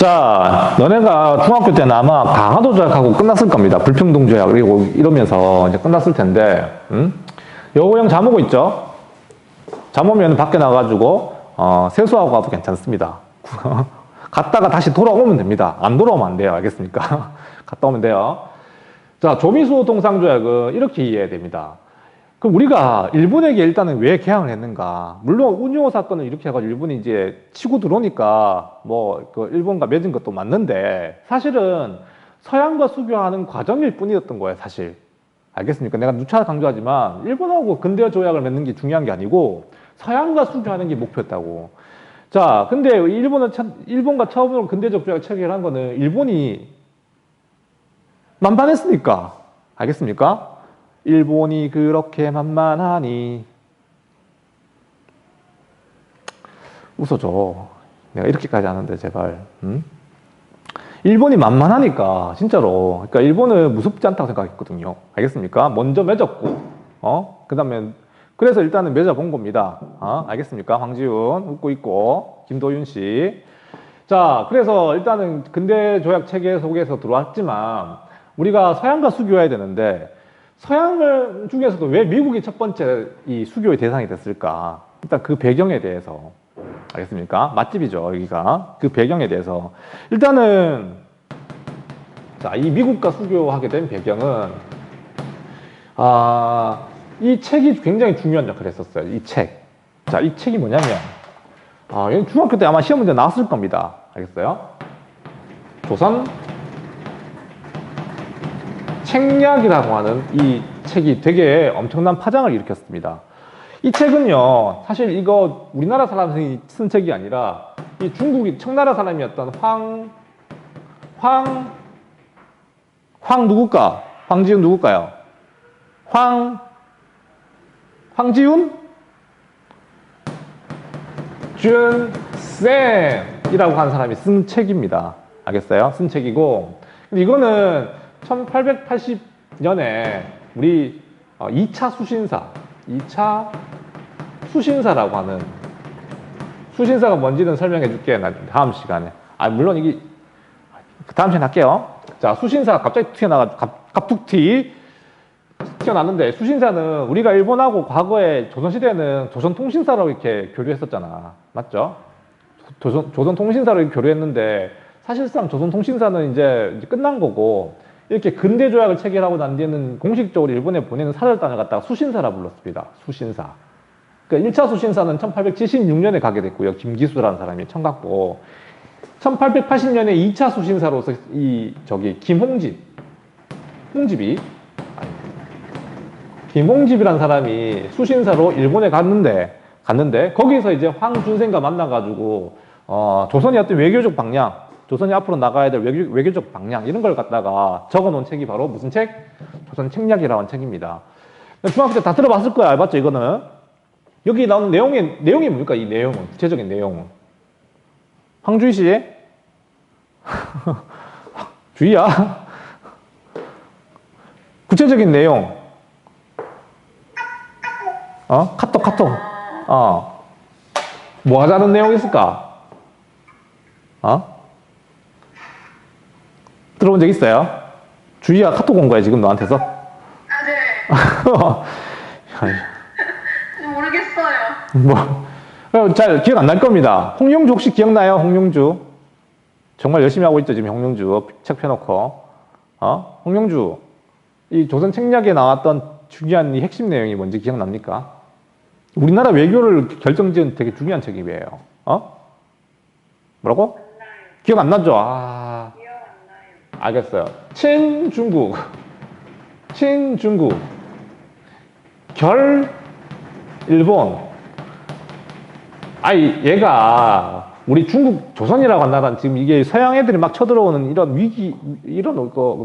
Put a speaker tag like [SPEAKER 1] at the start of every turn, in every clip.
[SPEAKER 1] 자, 너네가 중학교 때는 아마 강화도 조약하고 끝났을 겁니다. 불평등 조약 그리고 이러면서 이제 끝났을 텐데, 여우형 잠오고 있죠? 잠오면 밖에 나가가지고 세수하고 가도 괜찮습니다. 갔다가 다시 돌아오면 됩니다. 안 돌아오면 안 돼요. 알겠습니까? 갔다 오면 돼요. 자, 조미수 동상조약은 이렇게 이해해야 됩니다. 그럼 우리가 일본에게 일단은 왜 개항을 했는가? 물론 운요 사건을 이렇게 해가지고 일본이 이제 치고 들어오니까 그 일본과 맺은 것도 맞는데 사실은 서양과 수교하는 과정일 뿐이었던 거예요, 사실. 알겠습니까? 내가 누차 강조하지만 일본하고 근대 조약을 맺는 게 중요한 게 아니고 서양과 수교하는 게 목표였다고. 자, 근데 일본과 처음으로 근대적 조약을 체결한 거는 일본이 만반했으니까. 알겠습니까? 일본이 그렇게 만만하니. 웃어줘. 내가 이렇게까지 하는데 제발. 일본이 만만하니까 진짜로. 그러니까 일본은 무섭지 않다고 생각했거든요. 알겠습니까? 먼저 맺었고, 그다음에 그래서 일단은 맺어본 겁니다. 알겠습니까? 황지훈 웃고 있고 김도윤 씨. 자, 그래서 일단은 근대 조약 체계 속에서 들어왔지만 우리가 서양과 수교해야 되는데. 서양 중에서도 왜 미국이 첫 번째 이 수교의 대상이 됐을까? 일단 그 배경에 대해서. 알겠습니까? 맛집이죠, 여기가. 그 배경에 대해서. 일단은, 자, 이 미국과 수교하게 된 배경은, 이 책이 굉장히 중요한 역할을 했었어요. 이 책. 자, 이 책이 뭐냐면, 중학교 때 아마 시험 문제 나왔을 겁니다. 알겠어요? 조선 책략이라고 하는 이 책이 되게 엄청난 파장을 일으켰습니다. 이 책은요, 사실 이거 우리나라 사람이 쓴 책이 아니라 이 중국이 청나라 사람이었던 황 누굴까? 황지훈 누굴까요? 황지훈? 준쌤이라고 하는 사람이 쓴 책입니다. 알겠어요? 쓴 책이고, 근데 이거는 1880년에 우리 2차 수신사라고 하는 수신사가 뭔지는 설명해 줄게. 다음 시간에. 물론 이게 다음 시간에 할게요. 자, 수신사가 갑자기 갑툭튀 튀어나왔는데 수신사는 우리가 일본하고 과거에 조선시대에는 조선통신사로 이렇게 교류했었잖아. 맞죠? 조선통신사로 이렇게 교류했는데 사실상 조선통신사는 이제 끝난 거고 이렇게 근대 조약을 체결하고 난 뒤에는 공식적으로 일본에 보내는 사절단을 갖다가 수신사라 불렀습니다. 수신사. 그러니까 1차 수신사는 1876년에 가게 됐고요. 김기수라는 사람이 청각고. 1880년에 2차 수신사로서 김홍집이라는 사람이 수신사로 일본에 갔는데 거기서 이제 황준생과 만나가지고 조선이 어떤 외교적 방향, 조선이 앞으로 나가야 될 외교적 방향 이런 걸 갖다가 적어놓은 책이 바로 무슨 책? 조선 책략이라는 책입니다. 중학교 때 다 들어봤을 거야. 맞죠? 이거는 여기 나오는 내용이 뭡니까? 이 내용은 구체적인 내용은 황주희 씨 주희야 구체적인 내용 카톡 뭐 하자는 내용이 있을까? 들어본 적 있어요? 주희야 카톡 온 거야 지금 너한테서?
[SPEAKER 2] 네. 모르겠어요.
[SPEAKER 1] 잘 기억 안 날 겁니다. 홍룡주 혹시 기억나요? 홍룡주 정말 열심히 하고 있죠 지금. 홍룡주 책 펴놓고 홍룡주 이 조선 책략에 나왔던 중요한 이 핵심 내용이 뭔지 기억납니까? 우리나라 외교를 결정지은 되게 중요한 책이에요. 뭐라고? 기억 안 나죠? 알겠어요. 친중국, 결, 일본. 얘가 우리 중국, 조선이라고 한 나라는 지금 이게 서양 애들이 막 쳐들어오는 이런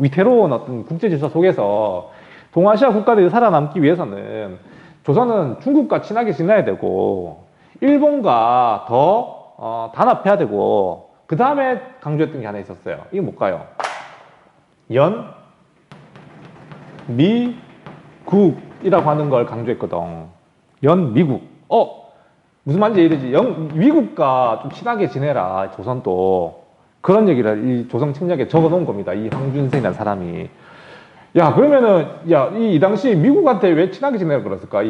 [SPEAKER 1] 위태로운 어떤 국제 질서 속에서 동아시아 국가들이 살아남기 위해서는 조선은 중국과 친하게 지내야 되고 일본과 더 단합해야 되고 그 다음에 강조했던 게 하나 있었어요. 이게 뭘까요? 미국이라고 하는 걸 강조했거든. 미국. 무슨 말인지 이해되지? 미국과 좀 친하게 지내라, 조선도. 그런 얘기를 이 조선 책략에 적어 놓은 겁니다. 이 황준생이라는 사람이. 야, 그러면은, 야, 이 당시 미국한테 왜 친하게 지내라 그랬을까?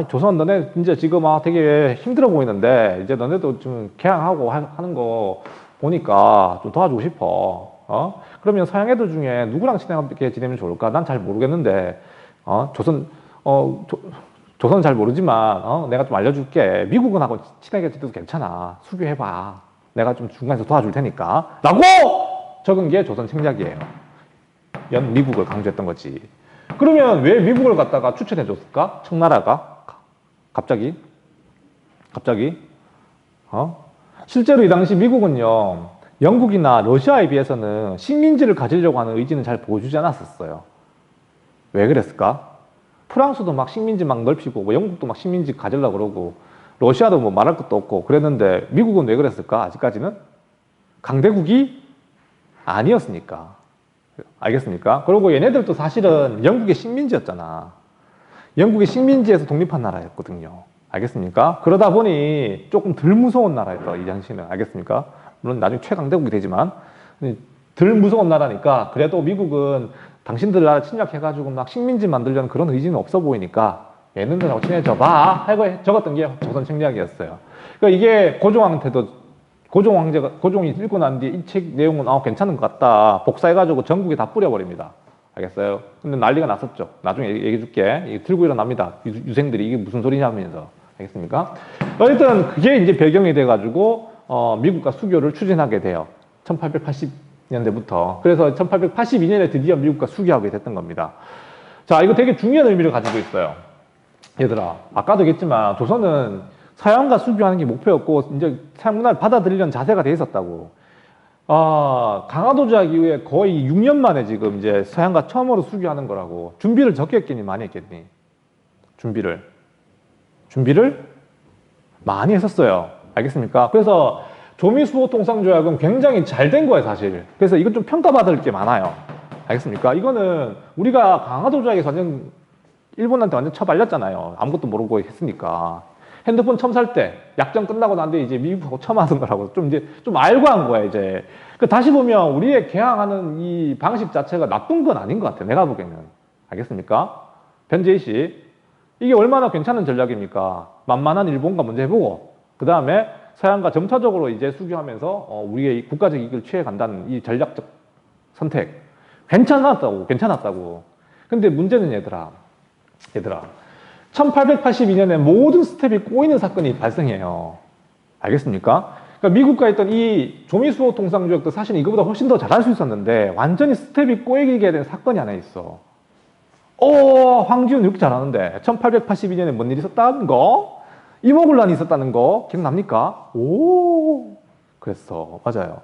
[SPEAKER 1] 조선 너네 이제 지금 되게 힘들어 보이는데, 이제 너네도 좀 개항하고 하는 거 보니까 좀 도와주고 싶어. 그러면 서양 애들 중에 누구랑 친하게 지내면 좋을까? 난 잘 모르겠는데, 조선은 잘 모르지만, 내가 좀 알려줄게. 미국은 하고 친하게 지내도 괜찮아. 수교해봐. 내가 좀 중간에서 도와줄 테니까. 라고 적은 게 조선 책략이에요. 미국을 강조했던 거지. 그러면 왜 미국을 갖다가 추천해 줬을까? 청나라가? 갑자기? 실제로 이 당시 미국은요, 영국이나 러시아에 비해서는 식민지를 가지려고 하는 의지는 잘 보여주지 않았었어요. 왜 그랬을까? 프랑스도 막 식민지 막 넓히고, 뭐 영국도 막 식민지 가지려고 그러고, 러시아도 뭐 말할 것도 없고 그랬는데, 미국은 왜 그랬을까? 아직까지는? 강대국이 아니었으니까. 알겠습니까? 그리고 얘네들도 사실은 영국의 식민지였잖아. 영국의 식민지에서 독립한 나라였거든요. 알겠습니까? 그러다 보니 조금 덜 무서운 나라였다, 이 당시는. 알겠습니까? 물론 나중에 최강대국이 되지만 덜 무서운 나라니까, 그래도 미국은 당신들 나라 침략해가지고 막 식민지 만들려는 그런 의지는 없어 보이니까 얘네들하고 친해져 봐 하고 적었던 게 조선 책략이었어요. 그러니까 이게 고종한테도, 고종이 읽고 난 뒤에 이 책 내용은 괜찮은 것 같다 복사해가지고 전국에 다 뿌려버립니다. 알겠어요? 근데 난리가 났었죠. 나중에 얘기해 줄게. 들고 일어납니다. 유생들이 이게 무슨 소리냐 하면서. 알겠습니까? 어쨌든 그게 이제 배경이 돼가지고 미국과 수교를 추진하게 돼요. 1880년대부터. 그래서 1882년에 드디어 미국과 수교하게 됐던 겁니다. 자, 이거 되게 중요한 의미를 가지고 있어요. 얘들아, 아까도 얘기했지만 조선은 서양과 수교하는 게 목표였고, 이제 서양 문화를 받아들이려는 자세가 돼 있었다고. 강화도 조약 이후에 거의 6년 만에 지금 이제 서양과 처음으로 수교하는 거라고. 준비를 적게 했겠니, 많이 했겠니? 준비를 많이 했었어요. 알겠습니까? 그래서 조미수호 통상조약은 굉장히 잘 된 거예요, 사실. 그래서 이건 좀 평가받을 게 많아요. 알겠습니까? 이거는 우리가 강화도 조약에서 완전 일본한테 완전 처발렸잖아요. 아무것도 모르고 했으니까. 핸드폰 처음 살 때, 약정 끝나고 난 뒤에 이제 미국하고 처음 하는 거라고 좀 알고 한 거야, 이제. 다시 보면 우리의 개항하는 이 방식 자체가 나쁜 건 아닌 것 같아요, 내가 보기에는. 알겠습니까? 변재희 씨. 이게 얼마나 괜찮은 전략입니까? 만만한 일본과 먼저 해보고, 그 다음에 서양과 점차적으로 이제 수교하면서 우리의 국가적 이익을 취해간다는 이 전략적 선택. 괜찮았다고. 근데 문제는 얘들아. 1882년에 모든 스텝이 꼬이는 사건이 발생해요. 알겠습니까? 그러니까 미국과 했던 이 조미수호 통상조약도 사실 이거보다 훨씬 더 잘할 수 있었는데 완전히 스텝이 꼬이게 된 사건이 하나 있어. 황지훈 이렇게 잘하는데 1882년에 뭔 일이 있었다는 거? 이모군란이 있었다는 거 기억납니까? 그랬어. 맞아요.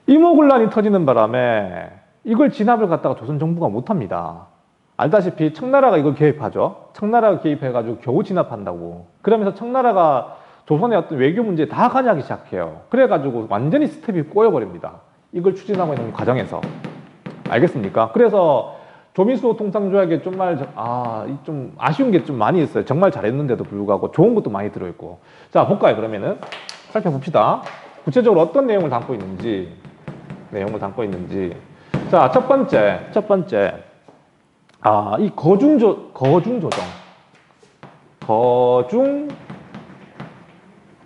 [SPEAKER 1] 이모군란이 터지는 바람에 이걸 진압을 갖다가 조선 정부가 못합니다. 알다시피 청나라가 이걸 개입하죠. 청나라가 개입해가지고 겨우 진압한다고. 그러면서 청나라가 조선의 어떤 외교 문제에 다 관여하기 시작해요. 그래가지고 완전히 스텝이 꼬여버립니다. 이걸 추진하고 있는 과정에서. 알겠습니까? 그래서 조미수호 통상조약에 좀 아쉬운 게 좀 많이 있어요. 정말 잘했는데도 불구하고 좋은 것도 많이 들어있고. 자, 볼까요, 그러면은? 살펴봅시다. 구체적으로 어떤 내용을 담고 있는지. 자, 첫 번째. 이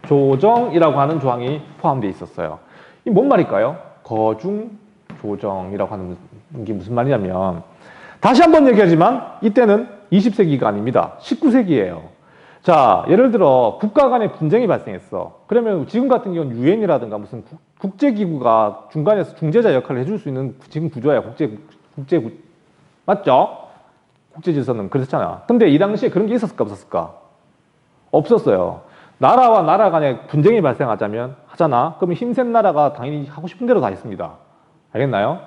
[SPEAKER 1] 거중조정이라고 하는 조항이 포함되어 있었어요. 이 뭔 말일까요? 거중조정이라고 하는 게 무슨 말이냐면, 다시 한번 얘기하지만 이때는 20세기가 아닙니다. 19세기예요. 자, 예를 들어 국가 간의 분쟁이 발생했어. 그러면 지금 같은 경우는 유엔이라든가 무슨 국제기구가 중간에서 중재자 역할을 해줄 수 있는 지금 구조야. 맞죠? 국제질서는 그렇잖아. 근데 이 당시에 그런 게 있었을까 없었을까? 없었어요. 나라와 나라 간에 분쟁이 하잖아. 그러면 힘센 나라가 당연히 하고 싶은 대로 다 했습니다. 알겠나요?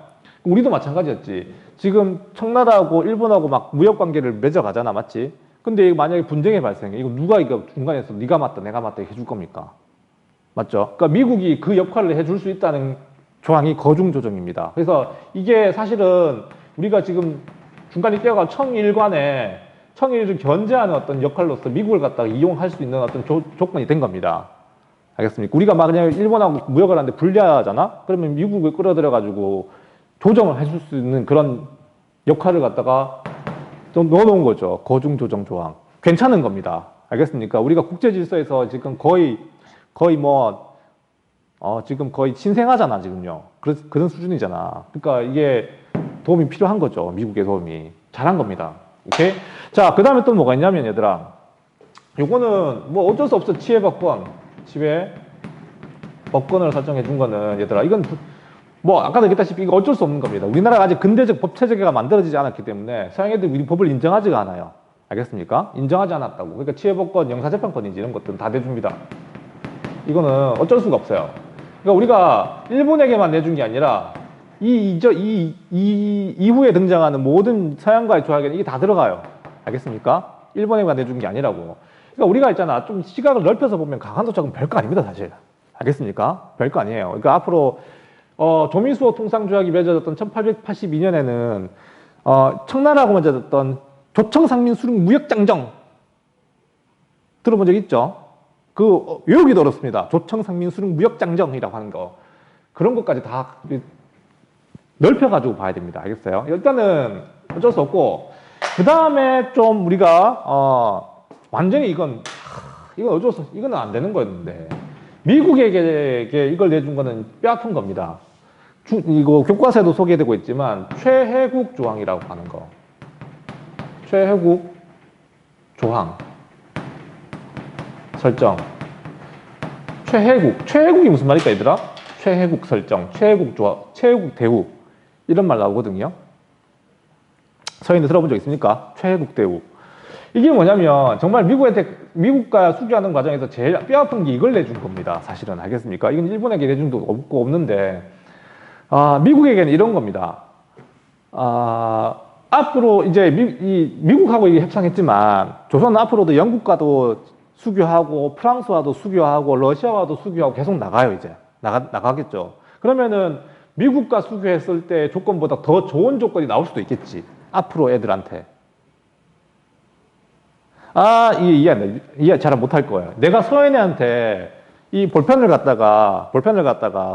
[SPEAKER 1] 우리도 마찬가지였지. 지금 청나라하고 일본하고 막 무역 관계를 맺어가잖아. 맞지? 근데 만약에 분쟁이 발생해. 누가 중간에서 네가 맞다 내가 맞다 해줄 겁니까? 맞죠? 그러니까 미국이 그 역할을 해줄 수 있다는 조항이 거중조정입니다. 그래서 이게 사실은 우리가 지금 중간에 뛰어가 청일을 견제하는 어떤 역할로서 미국을 갖다가 이용할 수 있는 어떤 조건이 된 겁니다. 알겠습니까? 우리가 만약에 일본하고 무역을 하는데 불리하잖아? 그러면 미국을 끌어들여가지고 조정을 해줄 수 있는 그런 역할을 갖다가 좀 넣어놓은 거죠. 거중조정 조항. 괜찮은 겁니다. 알겠습니까? 우리가 국제질서에서 지금 거의 뭐, 지금 거의 신생하잖아, 지금요. 그런 수준이잖아. 그러니까 이게 도움이 필요한 거죠. 미국의 도움이. 잘한 겁니다. 오케이? 자, 그 다음에 또 뭐가 있냐면, 얘들아. 요거는 뭐 어쩔 수 없어. 치외법권을 설정해 준 거는, 얘들아. 이건 뭐 아까도 얘기했다시피 이거 어쩔 수 없는 겁니다. 우리나라가 아직 근대적 법 체제가 만들어지지 않았기 때문에 서양 애들이 우리 법을 인정하지가 않아요. 알겠습니까? 인정하지 않았다고. 그러니까 치외법권, 형사재판권인지 이런 것들은 다 내줍니다. 이거는 어쩔 수가 없어요. 그러니까 우리가 일본에게만 내준 게 아니라 이후에 등장하는 모든 서양과의 조약에는 이게 다 들어가요. 알겠습니까? 일본에게만 내준 게 아니라고. 그러니까 우리가 있잖아. 좀 시각을 넓혀서 보면 강한도적은 별거 아닙니다, 사실. 알겠습니까? 별거 아니에요. 그러니까 앞으로 조미수호 통상조약이 맺어졌던 1882년에는 청나라하고 맺어졌던 조청상민수릉 무역장정 들어본 적 있죠? 외우기도 어렵습니다. 조청상민수릉 무역장정이라고 하는 거. 그런 것까지 다 넓혀가지고 봐야 됩니다. 알겠어요? 일단은 어쩔 수 없고, 그 다음에 좀 우리가, 완전히 이건 어쩔 수 없어. 이건 안 되는 거였는데. 미국에게 이걸 내준 거는 뼈아픈 겁니다. 이거 교과서에도 소개되고 있지만, 최혜국 조항이라고 하는 거. 최혜국 조항. 설정. 최혜국이 무슨 말일까, 얘들아? 최혜국 설정, 최혜국 조항, 최혜국 대우. 이런 말 나오거든요. 서인들 들어본 적 있습니까? 최혜국 대우. 이게 뭐냐면, 정말 미국과 수교하는 과정에서 제일 뼈아픈 게 이걸 내준 겁니다. 사실은. 알겠습니까? 이건 일본에게 내준 도 없고 없는데, 미국에게는 이런 겁니다. 앞으로 이제 미국하고 이게 협상했지만, 조선은 앞으로도 영국과도 수교하고, 프랑스와도 수교하고, 러시아와도 수교하고 계속 나가요, 이제. 나가겠죠. 그러면은, 미국과 수교했을 때 조건보다 더 좋은 조건이 나올 수도 있겠지. 앞으로 애들한테. 이해 잘 못할 거예요. 내가 서인애한테 이 볼펜을 갖다가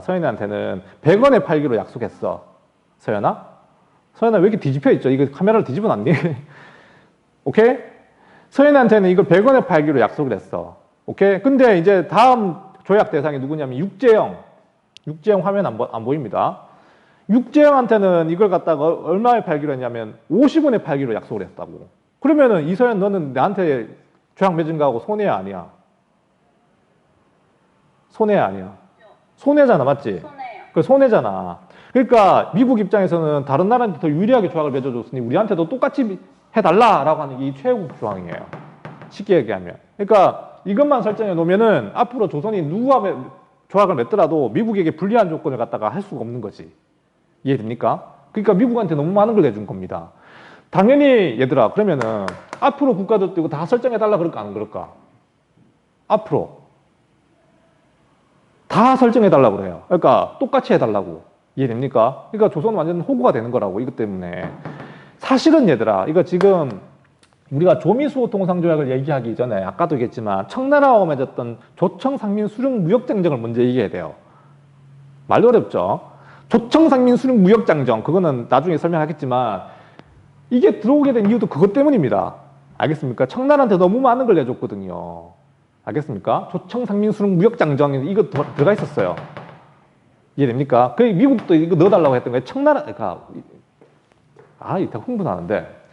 [SPEAKER 1] 서인애한테는 100원에 팔기로 약속했어. 서연아 왜 이렇게 뒤집혀 있죠? 이거 카메라를 뒤집어 놨니? 오케이? 서인애한테는 이걸 100원에 팔기로 약속을 했어. 오케이? 근데 이제 다음 조약 대상이 누구냐면 육재영 화면 안 보입니다. 육재영한테는 이걸 갖다가 얼마에 팔기로 했냐면 50원에 팔기로 약속을 했다고. 그러면은 이서연 너는 나한테 조약 맺은 거하고 손해야 아니야? 손해야 아니야? 손해잖아, 맞지?
[SPEAKER 2] 손해요.
[SPEAKER 1] 그 손해잖아. 그러니까 미국 입장에서는 다른 나라한테 더 유리하게 조약을 맺어줬으니 우리한테도 똑같이 해달라라고 하는 게 이 최혜국 조항이에요. 쉽게 얘기하면. 그러니까 이것만 설정해 놓으면은 앞으로 조선이 누구와 조약을 맺더라도 미국에게 불리한 조건을 갖다가 할 수가 없는 거지. 이해됩니까? 그러니까 미국한테 너무 많은 걸 내준 겁니다. 당연히 얘들아, 그러면은 앞으로 국가들도 이거 다 설정해달라 그럴까 안 그럴까? 앞으로 다 설정해달라고 그래요. 그러니까 똑같이 해달라고. 이해됩니까? 그러니까 조선은 완전 호구가 되는 거라고. 이것 때문에. 사실은 얘들아, 이거 지금 우리가 조미수호 통상조약을 얘기하기 전에 아까도 얘기했지만 청나라와 맺었던 조청상민수릉 무역장정을 먼저 얘기해야 돼요. 말도 어렵죠? 조청상민수릉 무역장정, 그거는 나중에 설명하겠지만 이게 들어오게 된 이유도 그것 때문입니다. 알겠습니까? 청나라한테 너무 많은 걸 내줬거든요. 알겠습니까? 조청상민수릉 무역장정, 이거 들어가 있었어요. 이해됩니까? 그 미국도 이거 넣어달라고 했던 거예요. 청나라가, 이따 흥분하는데.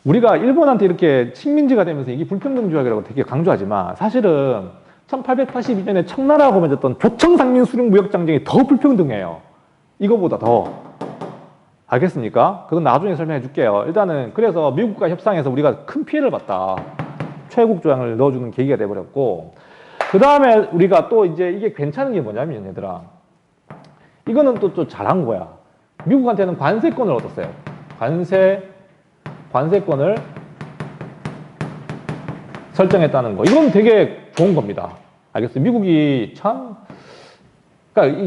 [SPEAKER 1] 우리가 일본한테 이렇게 식민지가 되면서 이게 불평등조약이라고 되게 강조하지만 사실은 1882년에 청나라하고 맺었던 조청상민수릉 무역장정이 더 불평등해요. 이거보다 더. 알겠습니까? 그건 나중에 설명해 줄게요. 일단은 그래서 미국과 협상해서 우리가 큰 피해를 봤다. 최혜국 조항을 넣어주는 계기가 돼버렸고, 그 다음에 우리가 또 이제 이게 괜찮은 게 뭐냐면 얘들아, 이거는 또 잘한 거야. 미국한테는 관세권을 얻었어요. 관세권을 설정했다는 거. 이건 되게 좋은 겁니다. 알겠어요? 미국이 참, 그러니까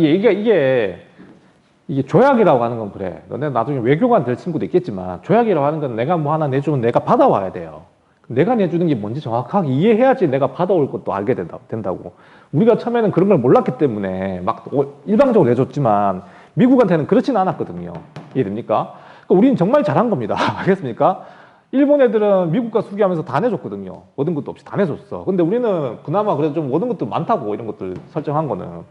[SPEAKER 1] 이게 조약이라고 하는 건 그래. 너네 나중에 외교관 될 친구도 있겠지만, 조약이라고 하는 건 내가 뭐 하나 내주면 내가 받아와야 돼요. 내가 내주는 게 뭔지 정확하게 이해해야지 내가 받아올 것도 알게 된다고. 우리가 처음에는 그런 걸 몰랐기 때문에 막 일방적으로 내줬지만 미국한테는 그렇지는 않았거든요. 이해됩니까? 그러니까 우리는 정말 잘한 겁니다. 알겠습니까? 일본 애들은 미국과 수교하면서 다 내줬거든요. 얻은 것도 없이 다 내줬어. 근데 우리는 그나마 그래도 좀 얻은 것도 많다고, 이런 것들 설정한 거는.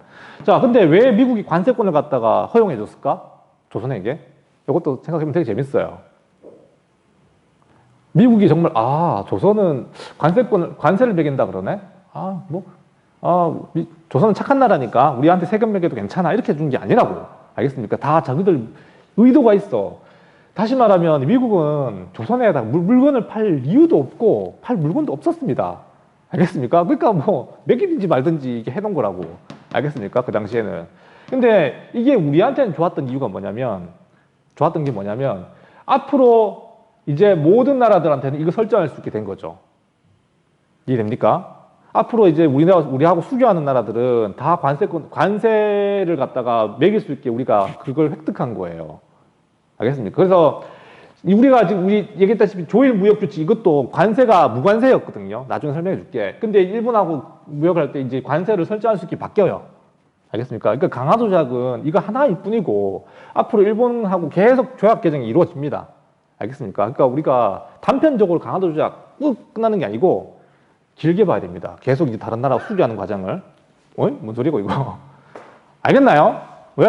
[SPEAKER 1] 자, 근데 왜 미국이 관세권을 갖다가 허용해 줬을까? 조선에게? 이것도 생각해보면 되게 재밌어요. 미국이 정말, 조선은 관세를 매긴다 그러네? 조선은 착한 나라니까 우리한테 세금 매겨도 괜찮아. 이렇게 준 게 아니라고. 알겠습니까? 다 자기들 의도가 있어. 다시 말하면 미국은 조선에다 물건을 팔 이유도 없고 팔 물건도 없었습니다. 알겠습니까? 그러니까 뭐 매기든지 말든지 이게 해놓은 거라고. 알겠습니까? 그 당시에는. 근데 이게 우리한테는 좋았던 게 뭐냐면 앞으로 이제 모든 나라들한테는 이거 설정할 수 있게 된 거죠. 이해됩니까? 앞으로 이제 우리하고 수교하는 나라들은 다 관세를 갖다가 매길 수 있게 우리가 그걸 획득한 거예요. 알겠습니까? 그래서 우리가 지금 얘기했다시피 조일 무역 규칙 이것도 관세가 무관세였거든요. 나중에 설명해 줄게. 근데 일본하고 무역을 할 때 이제 관세를 설정할 수 있게 바뀌어요. 알겠습니까? 그러니까 강화 조약은 이거 하나일 뿐이고 앞으로 일본하고 계속 조약 개정이 이루어집니다. 알겠습니까? 그러니까 우리가 단편적으로 강화 조약 꾹 끝나는 게 아니고 길게 봐야 됩니다. 계속 이제 다른 나라 수교하는 과정을. 뭔 소리고 이거? 알겠나요? 왜?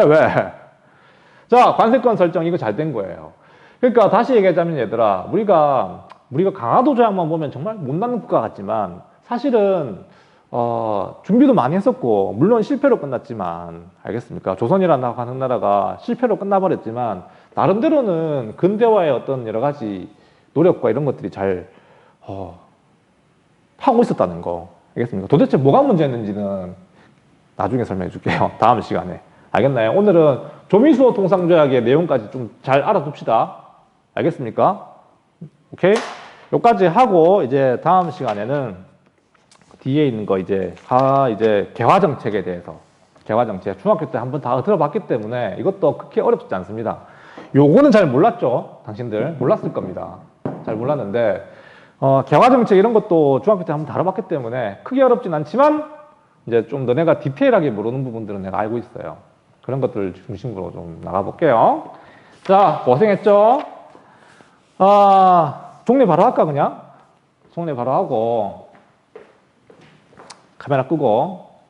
[SPEAKER 1] 자, 관세권 설정 이거 잘 된 거예요. 그러니까 다시 얘기하자면 얘들아, 우리가 강화도 조약만 보면 정말 못난 국가 같지만 사실은 준비도 많이 했었고 물론 실패로 끝났지만 알겠습니까? 조선이라는 하는 나라가 실패로 끝나버렸지만 나름대로는 근대화의 어떤 여러 가지 노력과 이런 것들이 잘 하고 있었다는 거. 알겠습니까? 도대체 뭐가 문제였는지는 나중에 설명해 줄게요. 다음 시간에. 알겠나요? 오늘은 조미수호 통상조약의 내용까지 좀 잘 알아둡시다. 알겠습니까? 오케이? 여기까지 하고 이제 다음 시간에는 뒤에 있는 거 이제 개화정책에 대해서 개화정책 중학교 때 한번 다 들어봤기 때문에 이것도 그렇게 어렵지 않습니다. 요거는 잘 몰랐죠? 당신들 몰랐을 겁니다. 잘 몰랐는데 개화정책 이런 것도 중학교 때 한번 다뤄봤기 때문에 크게 어렵진 않지만 이제 좀 너네가 디테일하게 모르는 부분들은 내가 알고 있어요. 그런 것들 중심으로 좀 나가볼게요. 자, 고생했죠? 종례 바로 할까, 그냥? 종례 바로 하고, 카메라 끄고,